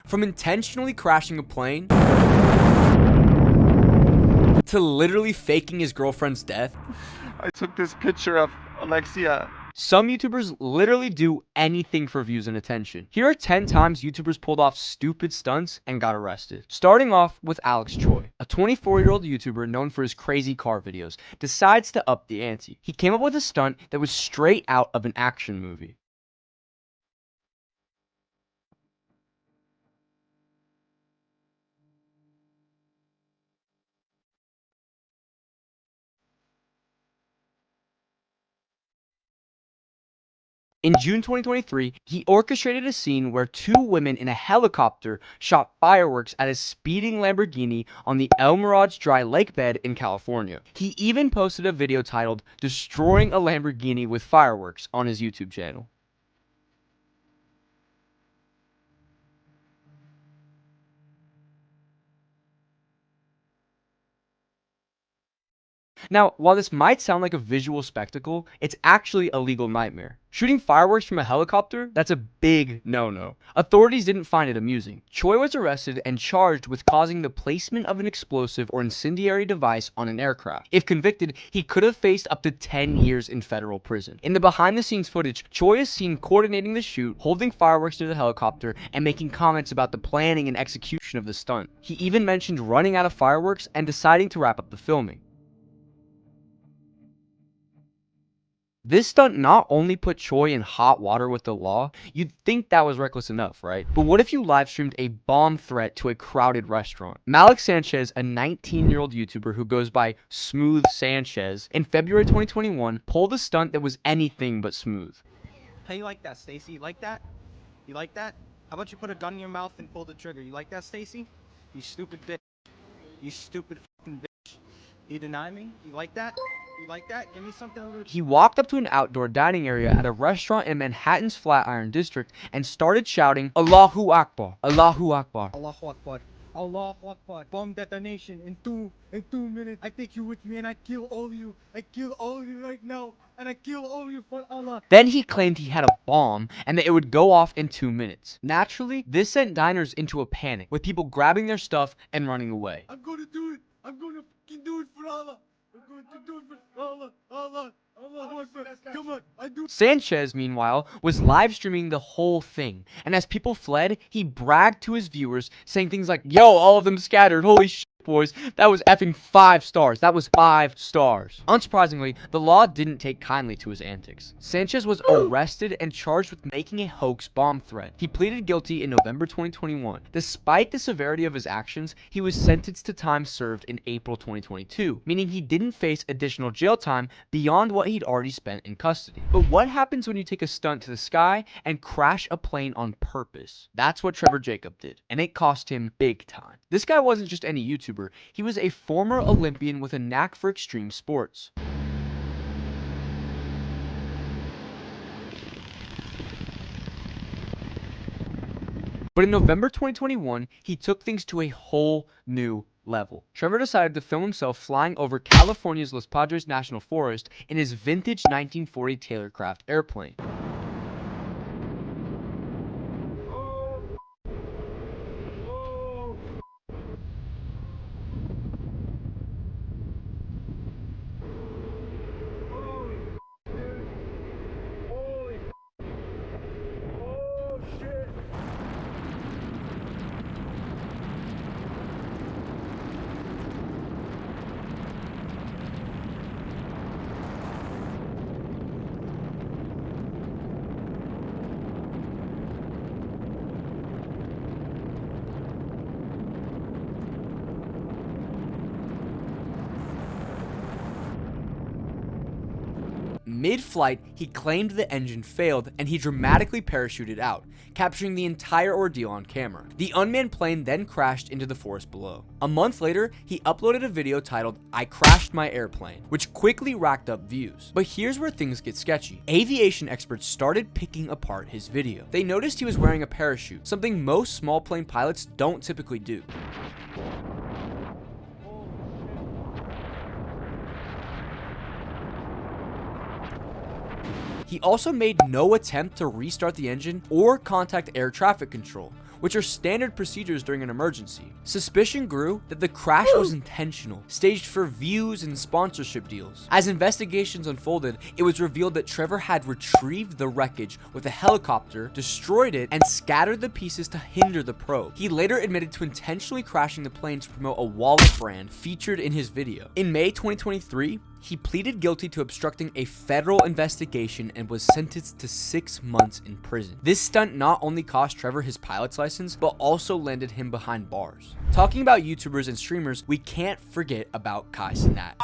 From intentionally crashing a plane to literally faking his girlfriend's death. I took this picture of Alexia. Some YouTubers literally do anything for views and attention. Here are 10 times YouTubers pulled off stupid stunts and got arrested. Starting off with Alex Choi, a 24-year-old YouTuber known for his crazy car videos, decides to up the ante. He came up with a stunt that was straight out of an action movie. In June 2023, he orchestrated a scene where two women in a helicopter shot fireworks at a speeding Lamborghini on the El Mirage dry lake bed in California. He even posted a video titled "Destroying a Lamborghini with Fireworks" on his YouTube channel. Now, while this might sound like a visual spectacle, it's actually a legal nightmare. Shooting fireworks from a helicopter? That's a big no-no. Authorities didn't find it amusing. Choi was arrested and charged with causing the placement of an explosive or incendiary device on an aircraft. If convicted, he could have faced up to 10 years in federal prison. In the behind-the-scenes footage, Choi is seen coordinating the shoot, holding fireworks near the helicopter, and making comments about the planning and execution of the stunt. He even mentioned running out of fireworks and deciding to wrap up the filming. This stunt not only put Choi in hot water with the law, you'd think that was reckless enough, right? But what if you live streamed a bomb threat to a crowded restaurant? Malik Sanchez, a 19-year-old YouTuber who goes by Smooth Sanchez, in February 2021 pulled a stunt that was anything but smooth. How you like that, Stacy? You like that? You like that? How about you put a gun in your mouth and pull the trigger? You like that, Stacy? You stupid bitch. You stupid fucking bitch. You deny me? You like that? You like that? Give me something a little. He walked up to an outdoor dining area at a restaurant in Manhattan's Flatiron District and started shouting, "Allahu Akbar, Allahu Akbar." Allahu Akbar. Allahu Akbar. Bomb detonation in two minutes. I take you with me and I kill all of you. I kill all of you right now. And I kill all of you for Allah. Then he claimed he had a bomb and that it would go off in 2 minutes. Naturally, this sent diners into a panic, with people grabbing their stuff and running away. I'm gonna do it. I'm gonna fucking do it for Allah. I'm going to do it for Allah. Allah. Allah. Come on. I do. Sanchez, meanwhile, was live streaming the whole thing, and as people fled, he bragged to his viewers, saying things like, "Yo, all of them scattered, holy shit, boys, that was effing 5 stars, that was 5 stars." Unsurprisingly, the law didn't take kindly to his antics. Sanchez was arrested and charged with making a hoax bomb threat. He pleaded guilty in November 2021. Despite the severity of his actions, he was sentenced to time served in April 2022, meaning he didn't face additional jail time beyond what he'd already spent in custody. But what happens when you take a stunt to the sky and crash a plane on purpose? That's what Trevor Jacob did, and it cost him big time. This guy wasn't just any YouTuber, he was a former Olympian with a knack for extreme sports. But in November 2021, he took things to a whole new level. Trevor decided to film himself flying over California's Los Padres National Forest in his vintage 1940 Taylorcraft airplane. Mid-flight, he claimed the engine failed and he dramatically parachuted out, capturing the entire ordeal on camera. The unmanned plane then crashed into the forest below. A month later, he uploaded a video titled "I Crashed My Airplane," which quickly racked up views. But here's where things get sketchy. Aviation experts started picking apart his video. They noticed he was wearing a parachute, something most small plane pilots don't typically do. He also made no attempt to restart the engine or contact air traffic control, which are standard procedures during an emergency. Suspicion grew that the crash was intentional, staged for views and sponsorship deals. As investigations unfolded, it was revealed that Trevor had retrieved the wreckage with a helicopter, destroyed it, and scattered the pieces to hinder the probe. He later admitted to intentionally crashing the plane to promote a wallet brand featured in his video. In May 2023, he pleaded guilty to obstructing a federal investigation and was sentenced to 6 months in prison. This stunt not only cost Trevor his pilot's license, but also landed him behind bars. Talking about YouTubers and streamers, we can't forget about Kai Cenat.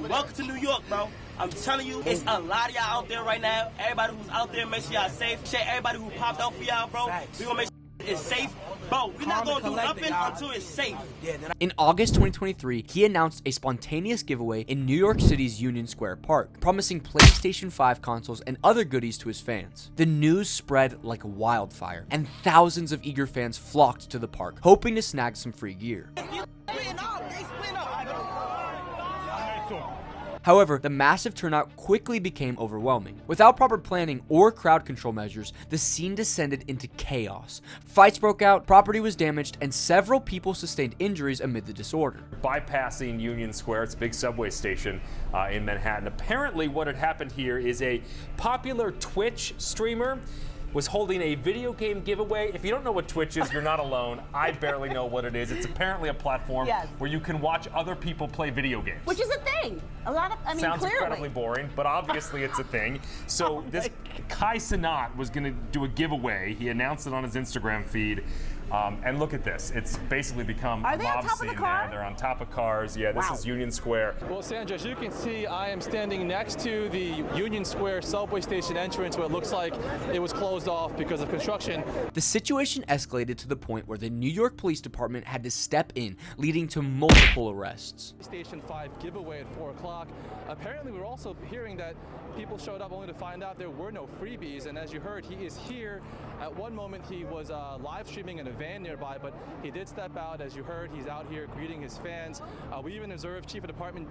Welcome to New York, bro. I'm telling you, it's a lot of y'all out there right now. Everybody who's out there, make sure y'all safe. Shit, everybody who popped out for y'all, bro. We gonna make sure it's safe. Bro, we're not gonna do nothing until it's safe. In August 2023, he announced a spontaneous giveaway in New York City's Union Square Park, promising PlayStation 5 consoles and other goodies to his fans. The news spread like wildfire, and thousands of eager fans flocked to the park, hoping to snag some free gear. However, the massive turnout quickly became overwhelming. Without proper planning or crowd control measures, the scene descended into chaos. Fights broke out, property was damaged, and several people sustained injuries amid the disorder. Bypassing Union Square, it's a big subway station in Manhattan. Apparently what had happened here is a popular Twitch streamer was holding a video game giveaway. If you don't know what Twitch is, you're not alone. I barely know what it is. It's apparently a platform where you can watch other people play video games. Which is a thing. A lot of, Sounds clearly. incredibly boring, but obviously it's a thing. So this Kai Cenat was gonna do a giveaway. He announced it on his Instagram feed. And look at this. It's basically become a mob scene there. They're on top of cars. Yeah, this is Union Square. Well, Sandra, as you can see, I am standing next to the Union Square subway station entrance where it looks like it was closed off because of construction. The situation escalated to the point where the New York Police Department had to step in, leading to multiple arrests. Station 5 giveaway at 4 o'clock. Apparently, we're also hearing that people showed up only to find out there were no freebies. And as you heard, he is here. At one moment, he was live streaming in a van nearby, but he did step out. As you heard, he's out here greeting his fans. We even observed Chief of Department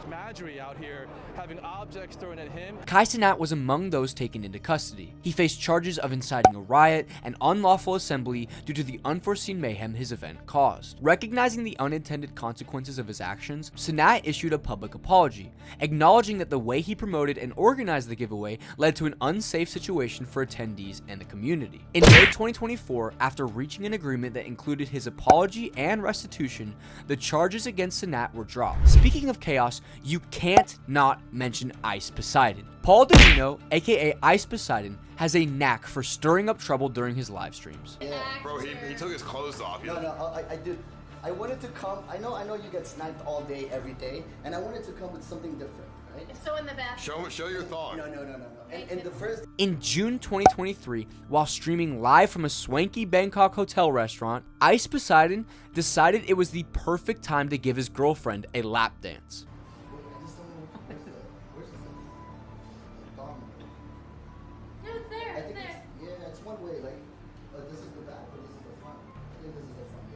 Madry out here having objects thrown at him. Kai Cenat was among those taken into custody. He faced charges of inciting a riot and unlawful assembly due to the unforeseen mayhem his event caused. Recognizing the unintended consequences of his actions, Cenat issued a public apology, acknowledging that the way he promoted and organized the giveaway led to an unsafe situation for attendees and the community. In May 2024, after reaching an agreement that included his apology and restitution, the charges against Cenat were dropped. Speaking of chaos, you can't not mention Ice Poseidon. Paul Domino, aka Ice Poseidon, has a knack for stirring up trouble during his live streams. Yeah. Bro, he took his clothes off. No, I did. I wanted to come. I know you get sniped all day, every day, and I wanted to come with something different, right? So in the back. Show your thought. No. And the first. In June 2023, while streaming live from a swanky Bangkok hotel restaurant, Ice Poseidon decided it was the perfect time to give his girlfriend a lap dance. No, it's there. It's there. Yeah, it's one way. Like, this is the back, but this is the front. I think this is the front.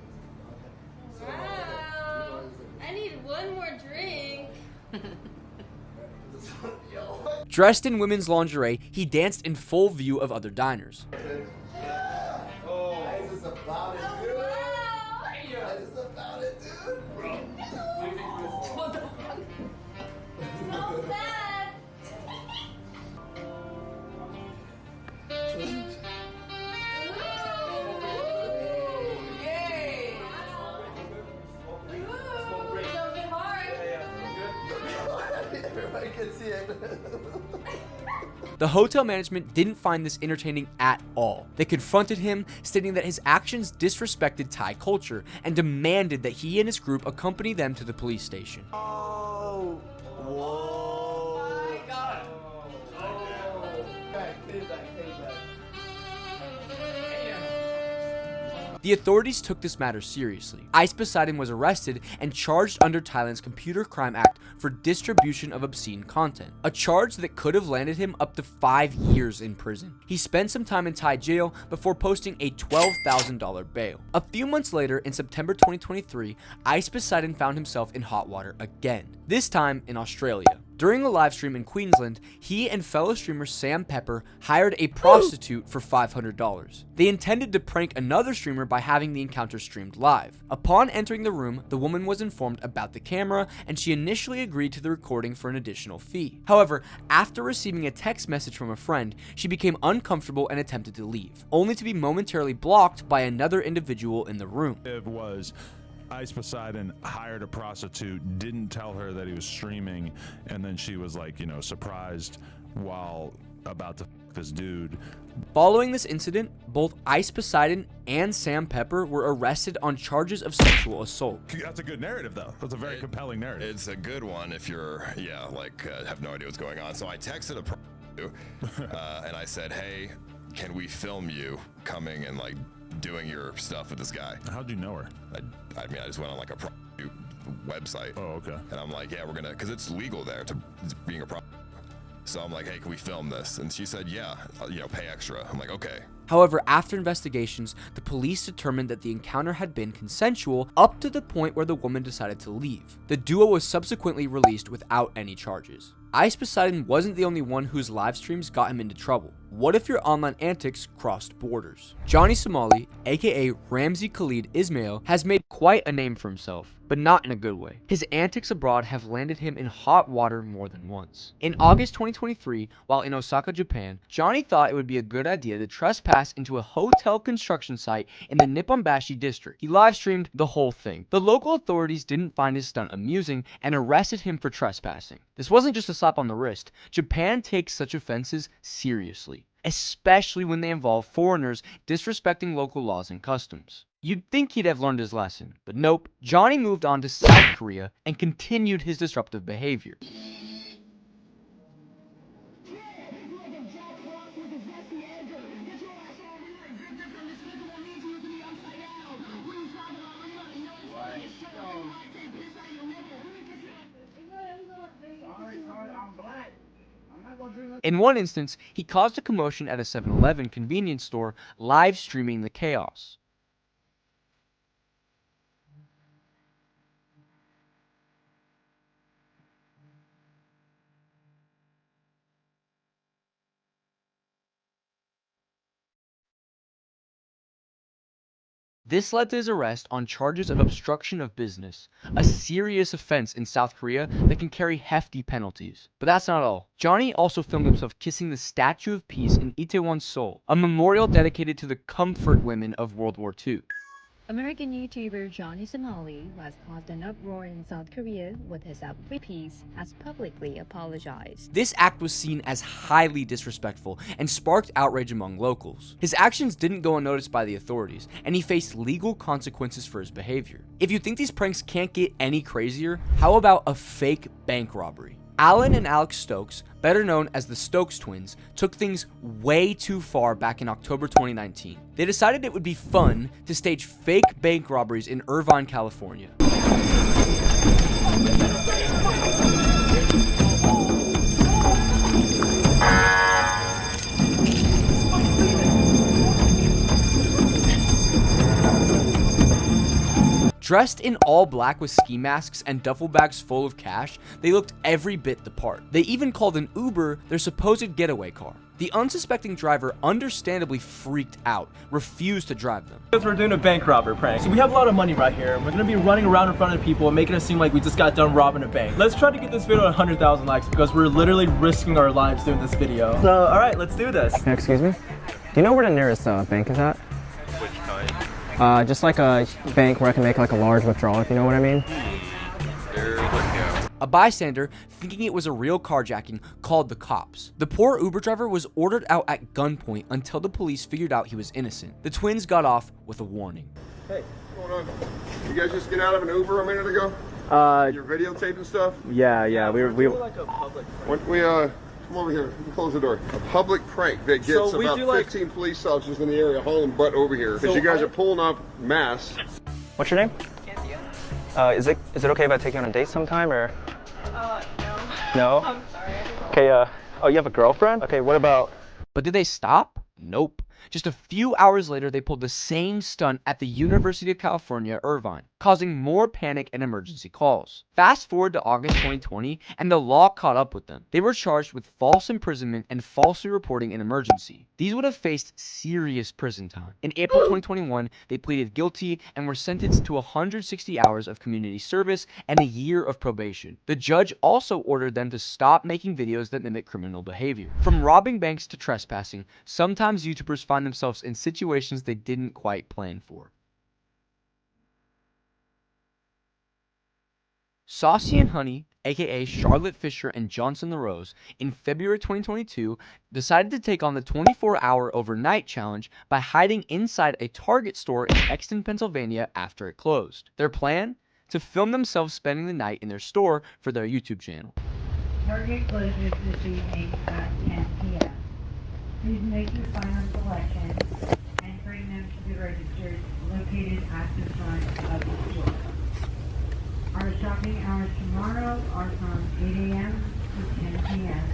Okay. Wow. I need one more drink. Dressed in women's lingerie, he danced in full view of other diners. Ice is about it, dude. Ice is about it, dude. Smells bad. Everybody can see it. The hotel management didn't find this entertaining at all. They confronted him, stating that his actions disrespected Thai culture and demanded that he and his group accompany them to the police station. Oh. Whoa. My God. The authorities took this matter seriously. Ice Poseidon was arrested and charged under Thailand's Computer Crime Act for distribution of obscene content, a charge that could have landed him up to 5 years in prison. He spent some time in Thai jail before posting a $12,000 bail. A few months later, in September 2023, Ice Poseidon found himself in hot water again, this time in Australia. During a live stream in Queensland, he and fellow streamer Sam Pepper hired a prostitute for $500. They intended to prank another streamer by having the encounter streamed live. Upon entering the room, the woman was informed about the camera, and she initially agreed to the recording for an additional fee. However, after receiving a text message from a friend, she became uncomfortable and attempted to leave, only to be momentarily blocked by another individual in the room. It was Ice Poseidon hired a prostitute, didn't tell her that he was streaming, and then she was like, you know, surprised while about to f this dude. Following this incident, both Ice Poseidon and Sam Pepper were arrested on charges of sexual assault. That's a good narrative, though. That's a very compelling narrative. It's a good one if you're, have no idea what's going on. So I texted a prostitute, and I said, hey, can we film you coming and like doing your stuff with this guy? How'd you know her? I mean, I just went on like a prostitute website. Oh, okay. And I'm like, yeah, we're gonna, because it's legal there to being a prostitute. So I'm like, hey, can we film this? And she said, yeah, pay extra. I'm like, okay. However, after investigations, the police determined that the encounter had been consensual up to the point where the woman decided to leave. The duo was subsequently released without any charges. Ice Poseidon wasn't the only one whose live streams got him into trouble. What if your online antics crossed borders? Johnny Somali, aka Ramzi Khalid Ismail, has made quite a name for himself, but not in a good way. His antics abroad have landed him in hot water more than once. In August 2023, while in Osaka, Japan, Johnny thought it would be a good idea to trespass into a hotel construction site in the Nipponbashi district. He live streamed the whole thing. The local authorities didn't find his stunt amusing and arrested him for trespassing. This wasn't just a slap on the wrist. Japan takes such offenses seriously, especially when they involve foreigners disrespecting local laws and customs. You'd think he'd have learned his lesson, but nope. Johnny moved on to South Korea and continued his disruptive behavior. In one instance, he caused a commotion at a 7-Eleven convenience store, live streaming the chaos. This led to his arrest on charges of obstruction of business, a serious offense in South Korea that can carry hefty penalties. But that's not all. Johnny also filmed himself kissing the Statue of Peace in Itaewon, Seoul, a memorial dedicated to the comfort women of World War II. American YouTuber Johnny Somali has caused an uproar in South Korea with his outfit piece has publicly apologized. This act was seen as highly disrespectful and sparked outrage among locals. His actions didn't go unnoticed by the authorities, and he faced legal consequences for his behavior. If you think these pranks can't get any crazier, how about a fake bank robbery? Alan and Alex Stokes, better known as the Stokes twins, took things way too far back in October 2019. They decided it would be fun to stage fake bank robberies in Irvine, California. Dressed in all black with ski masks and duffel bags full of cash, they looked every bit the part. They even called an Uber their supposed getaway car. The unsuspecting driver understandably freaked out, refused to drive them. Because we're doing a bank robber prank. So we have a lot of money right here. We're gonna be running around in front of people and making it seem like we just got done robbing a bank. Let's try to get this video at 100,000 likes because we're literally risking our lives doing this video. So, alright, let's do this. Excuse me? Do you know where the nearest bank is at? Which kind? Just like a bank where I can make like a large withdrawal, if you know what I mean. A bystander, thinking it was a real carjacking, called the cops. The poor Uber driver was ordered out at gunpoint until the police figured out he was innocent. The twins got off with a warning. Hey, what's going on? You guys just get out of an Uber a minute ago? You're videotaping stuff? Yeah, we like a public prank. Come over here. Close the door. A public prank that gets So about 15 police officers in the area hauling butt over here because you guys are pulling off masks. What's your name? Is it okay if I take you on a date sometime or? No. No? I'm sorry. Okay, oh, you have a girlfriend? Okay, what about? But did they stop? Nope. Just a few hours later, they pulled the same stunt at the University of California, Irvine. causing more panic and emergency calls. Fast forward to August 2020, and the law caught up with them. They were charged with false imprisonment and falsely reporting an emergency. These would have faced serious prison time. In April 2021, they pleaded guilty and were sentenced to 160 hours of community service and a year of probation. The judge also ordered them to stop making videos that mimic criminal behavior. From robbing banks to trespassing, sometimes YouTubers find themselves in situations they didn't quite plan for. Saucy and Honey, aka Charlotte Fisher and Johnson the Rose, in February 2022, decided to take on the 24-hour overnight challenge by hiding inside a Target store in Exton, Pennsylvania after it closed. Their plan? To film themselves spending the night in their store for their YouTube channel. Target closes this evening at 10 p.m. Please make your final selection and bring them to the registers located at the front of the store. Our shopping hours tomorrow are from 8 a.m. to 10 p.m.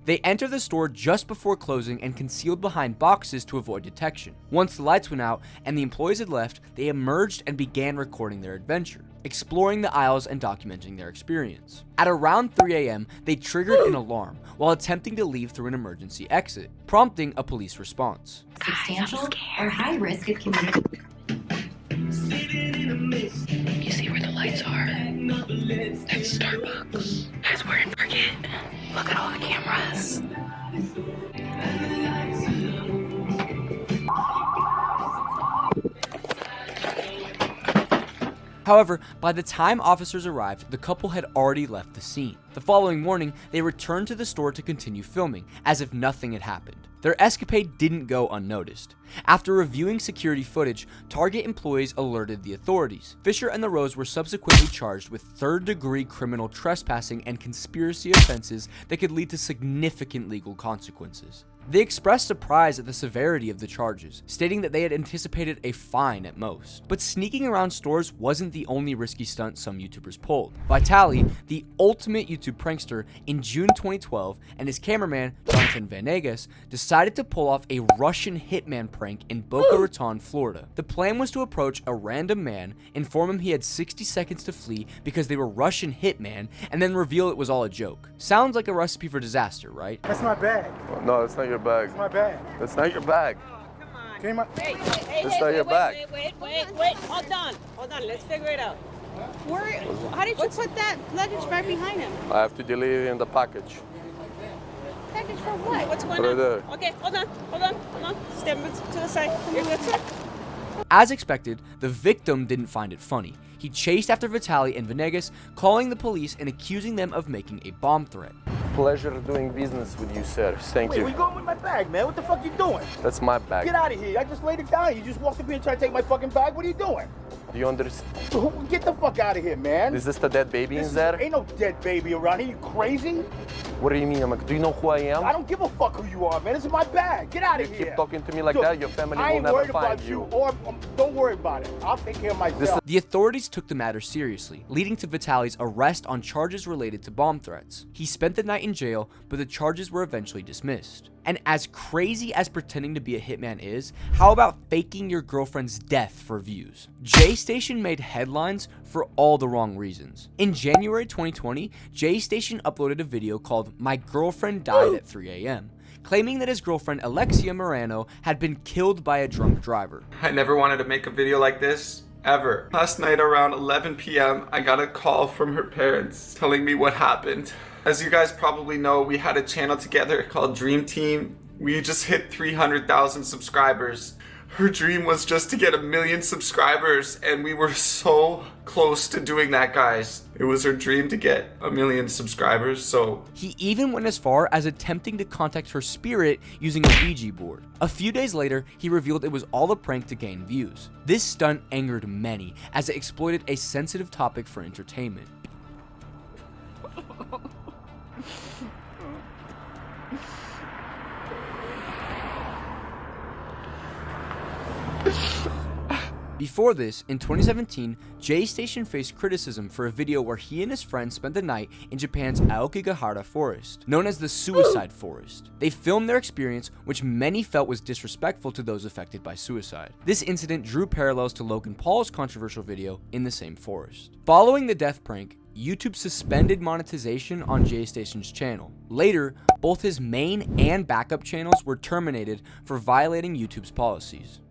They enter the store just before closing and concealed behind boxes to avoid detection. Once the lights went out and the employees had left, they emerged and began recording their adventure, exploring the aisles and documenting their experience. At around 3 a.m., they triggered an alarm while attempting to leave through an emergency exit, prompting a police response. Substantial or high risk of community. You see where the lights are? That's Starbucks. Guys, we're in Target. Look at all the cameras. However, by the time officers arrived, the couple had already left the scene. The following morning, they returned to the store to continue filming, as if nothing had happened. Their escapade didn't go unnoticed. After reviewing security footage, Target employees alerted the authorities. Fisher and the Rose were subsequently charged with third-degree criminal trespassing and conspiracy offenses that could lead to significant legal consequences. They expressed surprise at the severity of the charges, stating that they had anticipated a fine at most. But sneaking around stores wasn't the only risky stunt some YouTubers pulled. Vitaly, the ultimate YouTube prankster, in June 2012, and his cameraman, Jonathan Venegas, decided to pull off a Russian hitman prank in Boca Raton, Florida. The plan was to approach a random man, inform him he had 60 seconds to flee because they were Russian hitman, and then reveal it was all a joke. Sounds like a recipe for disaster, right? That's my bag. No, it's not your bag. That's my bag. That's not your bag. Came out. It's not your bag. Wait, hold on, let's figure it out. How did you put that luggage right behind him? I have to deliver in the package. Package for what? What's going Right on? there. Okay, hold on. Step to the side. You're good, sir? As expected, the victim didn't find it funny. He chased after Vitaly and Venegas, calling the police and accusing them of making a bomb threat. Pleasure doing business with you, sir. Thank Wait, you. where you going with my bag, man? What the fuck you doing? That's my bag. Get out of here. I just laid it down. You just walked up here and tried to take my fucking bag. What are you doing? Do you understand? Get the fuck out of here, man. Is this the dead baby in there? Ain't no dead baby around here. You crazy? What do you mean? Do you know who I am? I don't give a fuck who you are, man. This is my bag. Get out of here. Keep talking to me like Look, that, your family I will ain't never worried find about you. Or don't worry about it. I'll take care of myself. The authorities took the matter seriously, leading to Vitaly's arrest on charges related to bomb threats. He spent the night in jail, but the charges were eventually dismissed. And as crazy as pretending to be a hitman is, how about faking your girlfriend's death for views? J-Station made headlines for all the wrong reasons. In January 2020, J-Station uploaded a video called "My Girlfriend Died at 3 a.m." claiming that his girlfriend Alexia Morano had been killed by a drunk driver. I never wanted to make a video like this, ever. Last night around 11 p.m., I got a call from her parents telling me what happened. As you guys probably know, we had a channel together called Dream Team. We just hit 300,000 subscribers. Her dream was just to get 1 million subscribers, and we were so close to doing that, guys. It was her dream to get 1 million subscribers, so... He even went as far as attempting to contact her spirit using a Ouija board. A few days later, he revealed it was all a prank to gain views. This stunt angered many, as it exploited a sensitive topic for entertainment. Before this, in 2017, Jay Station faced criticism for a video where he and his friends spent the night in Japan's Aokigahara forest, known as the Suicide Forest. They filmed their experience, which many felt was disrespectful to those affected by suicide. This incident drew parallels to Logan Paul's controversial video in the same forest. Following the death prank, YouTube suspended monetization on Jay Station's channel. Later, both his main and backup channels were terminated for violating YouTube's policies.